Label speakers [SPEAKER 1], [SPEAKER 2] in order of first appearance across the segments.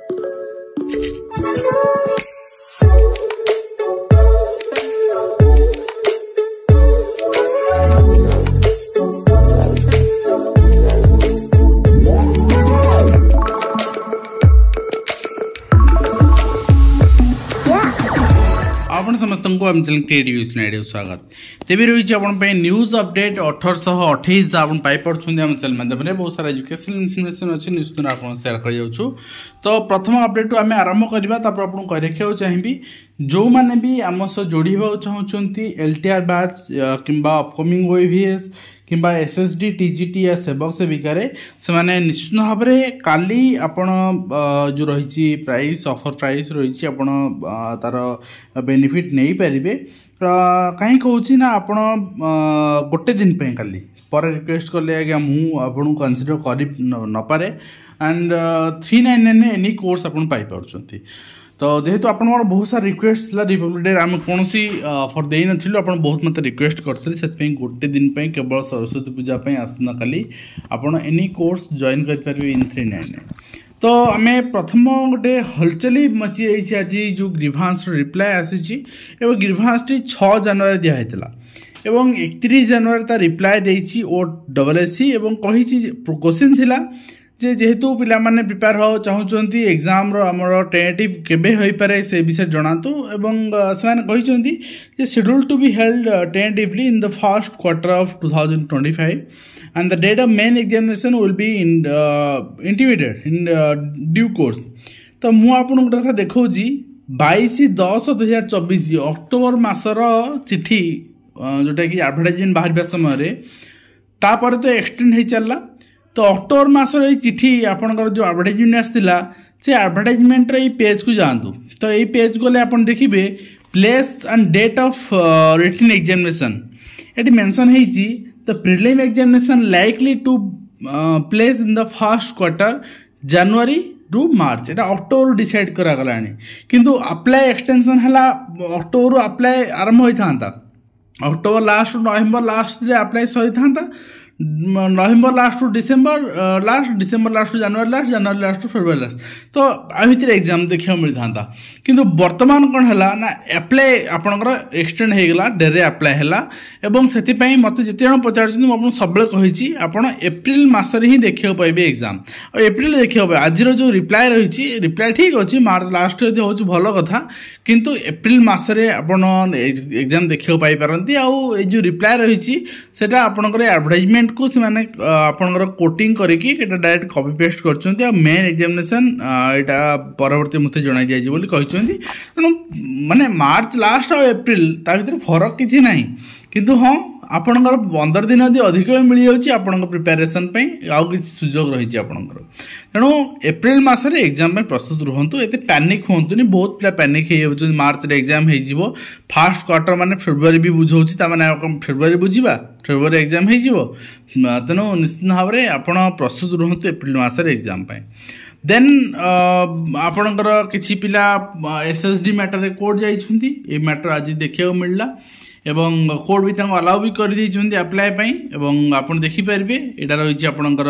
[SPEAKER 1] आपण समस्त को हम चैनल क्रिएटिव स्वागत तेबे रही आपण न्यूज अपडेट 1828 आपण पाई पड़छुंदी हम चैनल माध्यम बहुत सारा एजुकेशन इनफॉरमेशन अछि निश्चित आपण शेयर कर जाउछु। तो प्रथम अपडेट आम आरंभ करबा तापर आपण कह रखियो चाहिबी जो माने भी आम सह जोड़ीबा चाहउछंती एलटीआर बैच किंबा अपकमिंग ओईवीएस किंबा एसएसडी टीजीटी या सेवक सेविकार से माने निश्चित भाव में काली आपण जो रही प्राइस ऑफर प्राइस रही आपण तार बेनिफिट नहीं पारे कहीं कहूँ ना आपण गोटे दिन पे काली पर रिक्वेस्ट कले आज्ञा मुझे कनसीडर कर नपे एंड 399 एनी कोर्स आपण पाई पार्टी। तो जेहेतु आप बहुत सारा रिक्वेस्ट था रिपब्लिक डे आम कौन ऑफर दे नथिलु आपण बहुत मत रिक्वेस्ट करते से गोटे दिन पे केवल सरस्वती पूजा आसना काली आपण एनी कोर्स जॉइन करेंगे इन 399। तो आम प्रथम गोटे हलचली मची जाइए आज जो ग्रीभांस रिप्लाय आसी ग्रीभांस टी 6 जनवरी दिखाई एवं 31 जनवरी ता रिप्लाय देछि OSSC एवं कही क्वेश्चन थिला जे जेहेतु पिला माने प्रिपेयर हो चाहउचंती एग्जाम रो हमर टेंटेटिव केबे होई पारे से विषय जणातु एवं से माने कहिचंती जे schedule to be held tentatively in the first quarter of 2025 and the date of main examination will be intimated in due course। तो मु आपन गोटे कथा देखौजी 22/10/2024 अक्टोबर मासर चिठी जोटा कि एडवर्टाइजमेंट बाहर समय रे तापर तो एक्सटेंड हो चलला। तो अक्टोबर मासर ये चिठी आपनकर जो एडवर्टाइजमेंट आसला से एडवर्टाइजमेंट रे पेज को जातु। तो ये पेज गले आपन देखिबे place and date of written examination एटी मेंशन हेची the prelim examination likely to place in the first quarter January to March एटा अक्टोबर डिसाइड करा गलानी किंतु अप्लाई एक्सटेंशन हला अक्टोबर अप्लाई आरंभ होई थांता अक्टोबर लास्ट नवंबर लास्ट रे अप्लाई सही थांता November last to December last December last to January last to February last तो आ भितर एग्जाम देखा मिलता किंतु वर्तमान कौन है ना अप्लाई आपणकर एक्सटेंड हो गला डेरे अप्लाई है एवं से मत जिते जन पचार सब कही आप एप्रिल मसरे ही देखा पाइबे एग्जाम और एप्रिल देखा आज जो रिप्लाय रही रिप्लाय ठीक अच्छे मार्च लास्ट हो भल कथा किंतु एप्रिल मसरे आपन एग्जाम देखा पाइपारती आउ जो रिप्लाय रही सेटा आपणकर एडवर्टाइजमेंट को से माने आपनकर कोटिंग करके डायरेक्ट कॉपी पेस्ट करछन्ती आ मेन एग्जामिनेशन एटा परवर्ती मते जणाई जाय बोली कहिसन्ती तेणु माने मार्च लास्ट और एप्रिल ता भीतर फरक किछि नाही किंतु हाँ आपनकर 15 दिन यदि अधिक मिल जाउची आपनकर प्रिपरेशन पे आउ किछि सुजोग रही आपनकर तेणु एप्रिल मासरे एग्जाम में प्रस्तुत रहंतु एते पैनिक होंतुनी बहुत पिला पैनिक हे जाउची मार्च रे एग्जाम हे जिवो फर्स्ट क्वार्टर माने फेब्रुआरी भी बुझौची ता माने फेब्रुआरी बुझिबा फेब्रुआरी एग्जाम हे जिवो तेणु निश्चित भाव में आपण प्रस्तुत रहंतु एप्रिल मासरे एग्जाम पे देन आपणकर किछि पिला एसएसडी मैटर रे कोड जाइछुंती ए मैटर आज देखियो मिलला एवं कोड भी अलाउ भी कर दी अप्लाई एवं आपन देखि पारे यहाँ रही आपणकर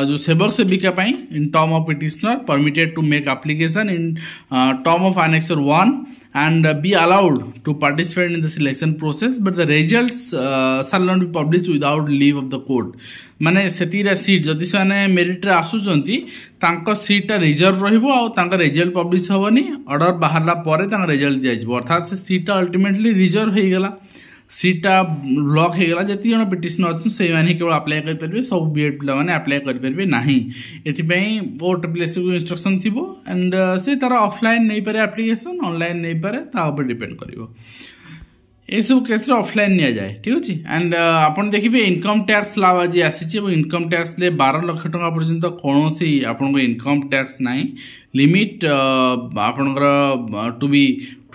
[SPEAKER 1] जो सेवक सेविका in term of petitioner permitted to make application in term of annexure 1 and be allowed to participate in the selection process but the results shall not be published without leave of the court माने सेतीरा seat जदि से merit रे आसुचंती तांका सीटा reserve रहिबो आ तांका result publish होबनी order बाहरला परे तांका रिजल्ट दियाजिबो अर्थात से सीटा अल्टीमेटली रिजर्व हो गला सीटा ब्लॉक हो गला जति जन पिटिशनर अछि से माने केवल अप्लाई कर परबे सब बीएड पिला माने अप्लाई कर परबे नाही एथि पई OSSC को इंस्ट्रक्शन थिबो एंड से तार ऑफलाइन नहीं पारे एप्लिकेशन ऑनलाइन नहीं पारे ता ऊपर डिपेंड करिवो ये सब केस ऑफलाइन नि जाए ठीक अछि एंड आपन देखिबे इनकम टैक्स लाभ आज आसी इनकम टैक्स ले 12 लाख टका पर्यंत कोनोसी आपन को इनकम टैक्स नाही लिमिट आपन to be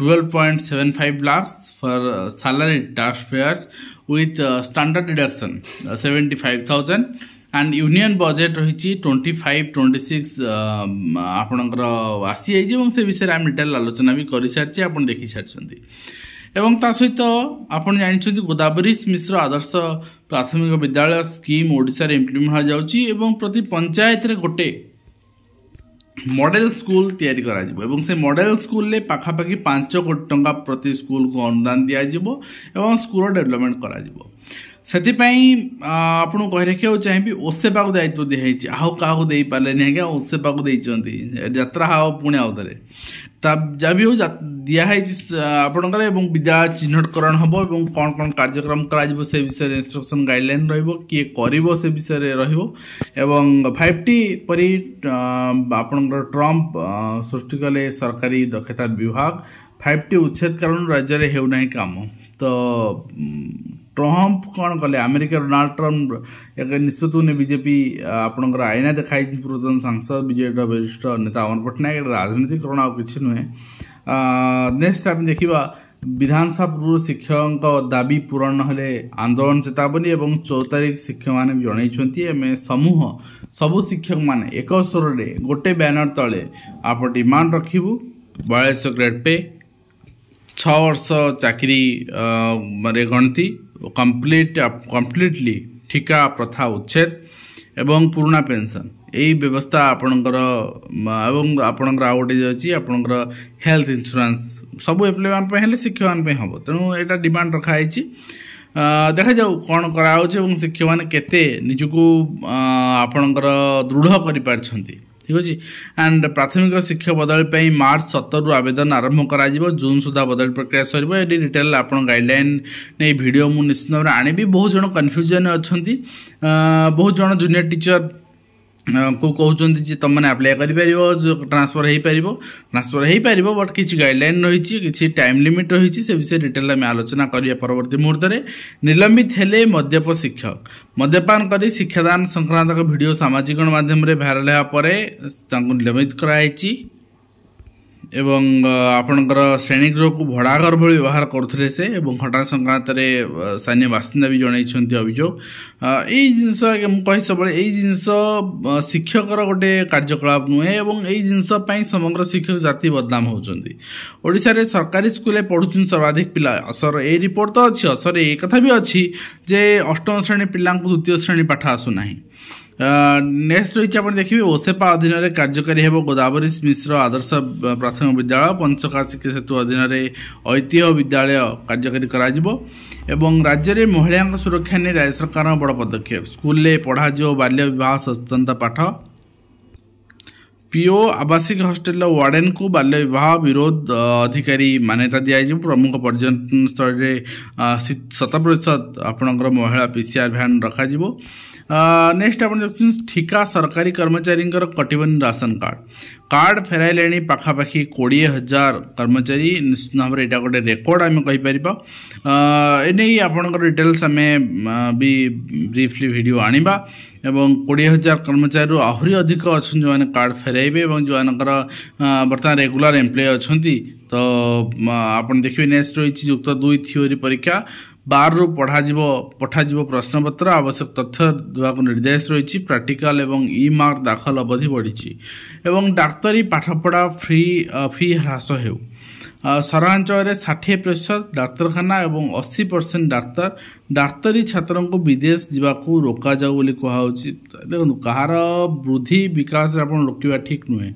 [SPEAKER 1] 12.75 lakhs for salary taxpayers with standard deduction 75,000 and union budget रही 25-26 आपनकर आसी जाइए से विषय आम डिटेल आलोचना भी कर सारी आप देखी सारी एवं ता सहित आपन जानते गोदावरी मिश्र आदर्श प्राथमिक विद्यालय स्कीम ओडिशा रे इम्प्लीमेंट हो जाउची एवं प्रति पंचायत रे गोटे मॉडल स्कूल तैयारी करा जिवो एवं से मॉडल स्कूल ले पाखापाखि 5 कोटी टंका प्रति स्कूल को अनुदान दिया जिवो एवं स्कूल डेवलपमेंट करा जिवो ସେଥିପାଇଁ ଆପଣଙ୍କୁ କହି ରଖିବାକୁ ଚାହିଁବି ଓସେବାକୁ ଦାୟିତ୍ୱ ଦିଆହେଇଛି ଆଉ କାହାକୁ ଦେଇପାରିଲେନି ଆଜ୍ଞା ଓସେବାକୁ ଦେଇଛନ୍ତି ଯାତ୍ରା ଆଉ ପୁଣି ଆଉ ଥରେ ତା ଯାହା ବି ହଉ ଦିଆହେଇଛି ଆପଣଙ୍କର ଏବଂ ବିଦ୍ୟାଳୟ ଚିହ୍ନଟକରଣ ହେବ ଏବଂ କ'ଣ କ'ଣ କାର୍ଯ୍ୟକ୍ରମ କରାଯିବ ସେ ବିଷୟରେ ଇନଷ୍ଟ୍ରକ୍ସନ୍ ଗାଇଡ଼ଲାଇନ୍ ରହିବ କିଏ କରିବ ସେ ବିଷୟରେ ରହିବ ଏବଂ 5T ପରି ଆପଣଙ୍କର ଟ୍ରମ୍ପ ସୃଷ୍ଟି କଲେ ସରକାରୀ ଦକ୍ଷତା ବିଭାଗ 5T ଉଚ୍ଛେଦ କାରଣରୁ ରାଜ୍ୟରେ ହେଉନାହିଁ କାମ ତ ट्रम्प कौन कले अमेरिका डोनाल्ड ट्रम्प एक निष्पत्ति ने बीजेपी आपणकर आईना देखाई पूर्वतन सांसद बीजेपी वरिष्ठ नेता अमर पट्टनायक राजनीतिकरण आ कि नुहे नेक्स्ट आम देखा विधानसभा पूर्व शिक्षक दाबी पूरण हेले आंदोलन चेतावनी और 4 तारिख शिक्षक मैंने जनई आम समूह सबू शिक्षक मैंने एक स्वर में गोटे बैनर तले आप डिमांड रखू 42 ग्रेड पे 6 वर्ष चाकरी गणती कम्प्लीटली ठिका प्रथा उच्छेद एवं पुराना पेंशन यही व्यवस्था आपणकर आपणकर आउ गोटे अच्छी आपणकर हेल्थ इंश्योरेंस सब एप्लाई मान शिक्षक मान हम तेणु यहाँ डिमांड रखाई देखा जाऊ कौन कराऊँ शिक्षक मैंने केते निजको आपणकर दृढ़ कर ठीक अच्छे एंड प्राथमिक शिक्षक बदल मार्च 17 आवेदन आरंभ करा जून सुधा बदल प्रक्रिया सर डिटेल आप गाइडलाइन नहीं वीडियो मुझे निश्चित भाव में आनी बहुत जन कन्फ्यूजन अच्छा बहुत जन जूनियर टीचर को कहते तुम मैंने आप्लाय कर ट्रांसफर हो पार बट किसी गाइडलाइन रही किसी टाइम लिमिट रही से विषय डिटेल आम आलोचना करिया परवर्ती मुहूर्त में निलंबित हेले मद्यप शिक्षक मद्यपान कर शिक्षादान संक्रांत वीडियो सामाजिक माध्यम भाइराल होगा निलंबित कराई एवं आपणकर श्रेणीगृह को भड़ाघर भाई व्यवहार करते से घटना संक्रांत स्थानीय बासिंदा भी जनई अभियोग यही जिनस मुझे सब यही जिनस शिक्षकर गोटे कार्यकलाप नुहे और यही जिनस समग्र शिक्षक जाति बदनाम होती सरकारी स्कूल पढ़ुन सर्वाधिक पिला असर ये रिपोर्ट तो अच्छी असर ये कथा भी अच्छी जे 8म श्रेणी पिला 2य श्रेणी पाठ आसुना नेक्स्ट रही आप देखिए ओसेपा अधीन कार्यकारी हो गोदावरी मिश्र आदर्श प्राथमिक विद्यालय पंचका शिक्षा सेतु अधीन ऐतिह्य विद्यालय कार्यकारी करा राज्य में महिला सुरक्षा नहीं राज्य सरकार बड़ पदक्षेप स्कूल पढ़ा बाल्य विवाह सचेतनता पाठ पीओ आवासिक हॉस्टेल वार्डन को बाल्य विवाह विरोध अधिकारी मान्यता दिया प्रमुख पर्यटन स्थल 7% आपणकर महिला पीसीआर भैन रखा नेक्स्ट आप ठिका सरकारी कर्मचारी कटिबनी राशन कार्ड फेराइले पाखापाखि 20,000 कर्मचारी निश्चित भाव में यहाँ गोटे रेकर्ड आम कहीपर एने आपंकर डिटेल्स आम भी ब्रीफली वीडियो आनिबा एवं 20,000 कर्मचारी आहरी अधिक अच्छा जो मैंने कार्ड फेराइबे और जो बर्तमान रेगुलर एम्प्लॉय अच्छा तो आप देखिए नेक्स्ट रही युक्त 2 थ्योरी परीक्षा 12 रु पठाଯିव प्रश्नपत्र आवश्यक तथ्य देवाक निर्देश रही प्रैक्टिकल एवं ई मार्क दाखल अवधि बढ़ी एवं डाक्तरी पाठपढ़ा फी ह्रास हो सहरांचल 60% डाक्तरखाना एवं 80% डाक्तरी छात्रों को विदेश जावाक रोका जाऊ कहु देखो कहार वृद्धि विकास आप रोकवा ठीक नुहे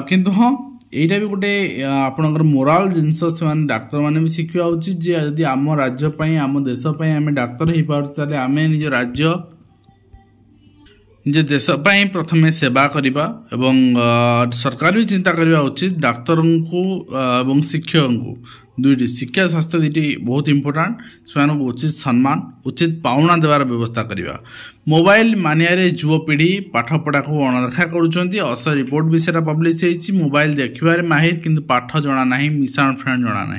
[SPEAKER 1] किंतु हाँ यहीटा भी गोटे आपणकर मोराल जिनस से डाक्तर मैंने भी शिखा उचित जदि आम राज्यपाई आम देशपाई आम डाक्तर हो पारे आम निज राज्य निज देशपाई प्रथम सेवा करवा एवं सरकार भी चिंता करवा उचित डाक्तर को एवं शिक्षक को दुईटी शिक्षा स्वास्थ्य दुईटी बहुत इंपोर्टाट से उचित सम्मान उचित पाउना देवार व्यवस्था करवा मोबाइल मानिया युवपीढ़ी पाठपढ़ा को अणदेखा कर रिपोर्ट भी से पब्लिश होती मोबाइल देखिबार माहिर किंतु पाठ जना ना मिसाण फ्रेंड जना ना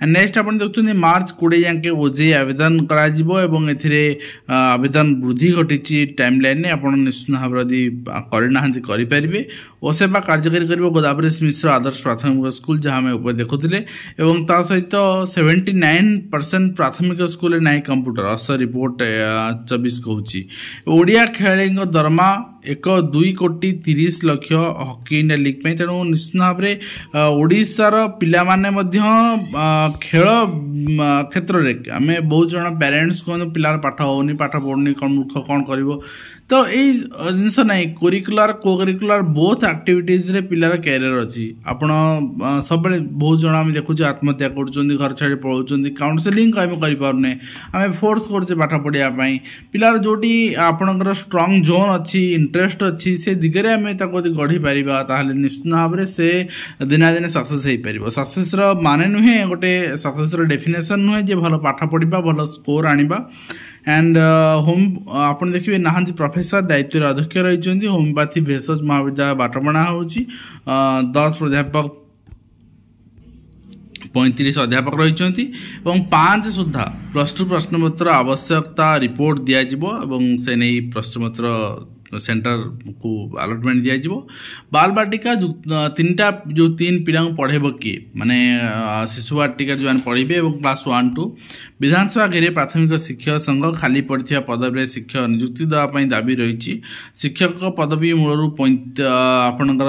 [SPEAKER 1] नेक्स्ट आप देखते मार्च 20 जाके ओजेई आवेदन करा आवेदन वृद्धि घटी टाइम लाइन आप निश्चित भाव करना करेंगे ओसेपा कार्यकारी कर गोदावरी मिश्र आदर्श प्राथमिक स्कूल जहाँ आम ऊपर देखुले सहित 79% प्राथमिक स्कूल ना कंप्यूटर असर रिपोर्ट 24 कहूँ ओडिया खेलाड़ी दरमा 1,2,30,00,000 हॉकी इंडिया लीग पे तेणु निश्चित भाव में ओडिशार पिला माने खेल क्षेत्र में आम बहुत जन पेरेंट्स कहते पिलार पाठ होनी पाठ पढ़ुनी कौन मूर्ख कौन कर तो यही जिनस ना करिकुलर को करिकुलर बोथ एक्टिविटीज रे पिलार कैरियर अच्छी आपण सब बहुत जन आम देखुचे आत्महत्या कर घर छाड़ी पलाउं काउनसेलिंग आम करें आम फोर्स करचे पाठ पढ़ाया पिलार जोटी आपणकर स्ट्रंग जोन अच्छी इंटरेस्ट अच्छी से दिगरे आम गढ़ी पार निश्चित भाव में से दिना दिन सक्सेस हो पार सक्सेस माने नुहे गोटे सक्सेस डेफिनेशन नुहे जे भल पाठ पढ़ा भल स्कोर आनिबा एंड होम आप देखिए नहांती प्रोफेसर दायित्व अध्यक्ष रही होमियोपैथी भेषज महाविद्यालय बाटबणा हो 10 प्राध्यापक 35 अध्यापक रही 5 सुधा +2 प्रश्नपत्र आवश्यकता रिपोर्ट दिज्व से नहीं प्रश्नपत्र सेंटर को अलटमेंट दिज्व बाल बाटिका 3 पिला पढ़ेब किए माने शिशु बाटिका जो पढ़े क्लास 1 2 विधानसभा घेरे प्राथमिक शिक्षक संघ खाली पड़ता पदवी शिक्षक नियुक्ति देवाई दाबी रही शिक्षक पदवी मूलर आपणकर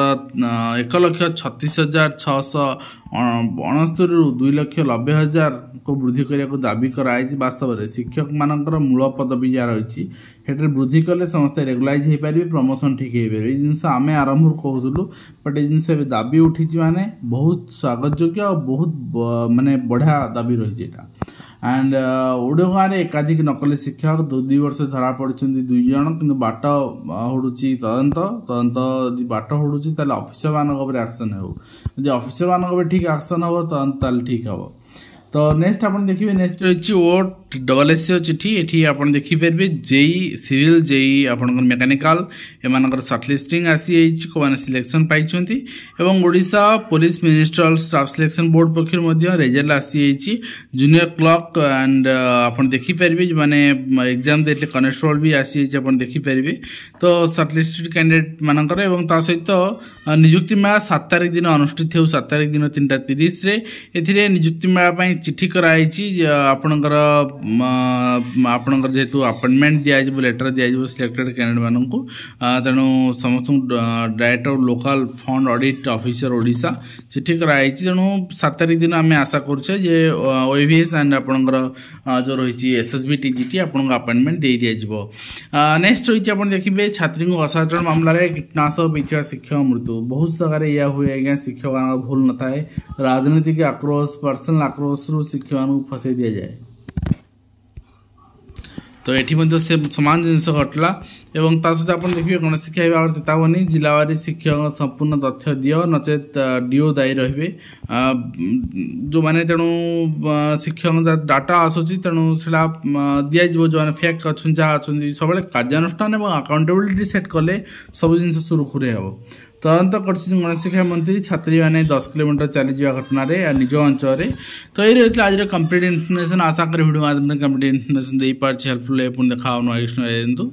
[SPEAKER 1] 1,36,669 ରୁ 2,90,000 को वृद्धि करने को दाबी कराई वास्तव में शिक्षक मानकर मूल पदवी जहाँ रही हेटर वृद्धि कले समस्त रेगुलाइज हो पारे प्रमोशन ठीक हो पारे जिनस आम आरंभ कहूँ बट ये जिन दाबी उठी माने बहुत स्वागत योग्य और बहुत माने बढ़िया दाबी रही एंड ओडियो गाँव में एकाधिक नकली शिक्षक 2 वर्ष धरा पड़ते 2 जन कि बाट हुड़ुची तदंत बाट हुड़ुची ऑफिसर मान एक्शन हो ऑफिसर मान ठीक एक्शन हम तदंत ठीक हम तो नेक्स्ट आप देखिए नेक्स्ट रही ओट डबलएससीओ चिठी ये आप देखिपारे जेई सिविल जेई आप मेकानिकाल एम सर्टलिस्टिंग आसी मैंने सिलेक्शन पाई Odisha police ministerial staff selection board पक्ष रिजल्ट आसी जूनियर क्लर्क एंड आप देखिपारे जो मैंने एग्जाम देते कनेस्टेबल भी आसी देखिपारे तो सर्टलिस्टेड कैंडिडेट मानकर सहित नियुक्ति मेला 7 तारिख दिन अनुष्ठित हो 7 तारिख दिन 3:30 ए नियुक्ति मेला चिठी कराई आपणकर जेहेतु अपॉइंटमेंट दिज्व लेटर दिज्व सिलेक्टेड कैंडिडेट मानू तेणु समस्त director local fund audit officer Odisha चिठी कराई तेणु 7 तारिख दिन आम आशा करुचे ओएवीएस एंड आपणकर जो रही एसएसबी टीजीटी आपन अपॉइंटमेंट दे दिज्व नेक्स्ट रही आप देखिए छात्री को असाचरण मामलें कीटनाशक पीता शिक्षक मृत्यु बहुत जगह यह हुए आज्ञा शिक्षक भूल न थाए राजनीतिक आक्रोश पर्सनल आक्रोश शिक्षक फसई दि जाए तो ये से सामान जिनस घटला एवं सहित आप देखिए गण शिक्षा विभाग चेतावनी जिलावारी शिक्षक संपूर्ण तथ्य दियो नचेत डीओ दायी रही जो मैंने तेणु शिक्षक डाटा आसूची तेणु से दिज्व जो फेक अच्छा जहाँ अच्छा सब कार्यानुष्ठान और अकाउंटेबिलिटी सेट कले सब जिन सुरुखुरे हम तदंत कर गणेश शिक्षा मंत्री छात्री मैंने 10 किलोमीटर चली जावा घटना निज अंचल तो ये रही आज कंप्लीट इनफर्मेशन आशा करी वीडियो माध्यम कंप्लीट इनफर्मेशन दे पार्छ हेल्पफुल पुणी देखा नेक्स्ट धन्यवाद।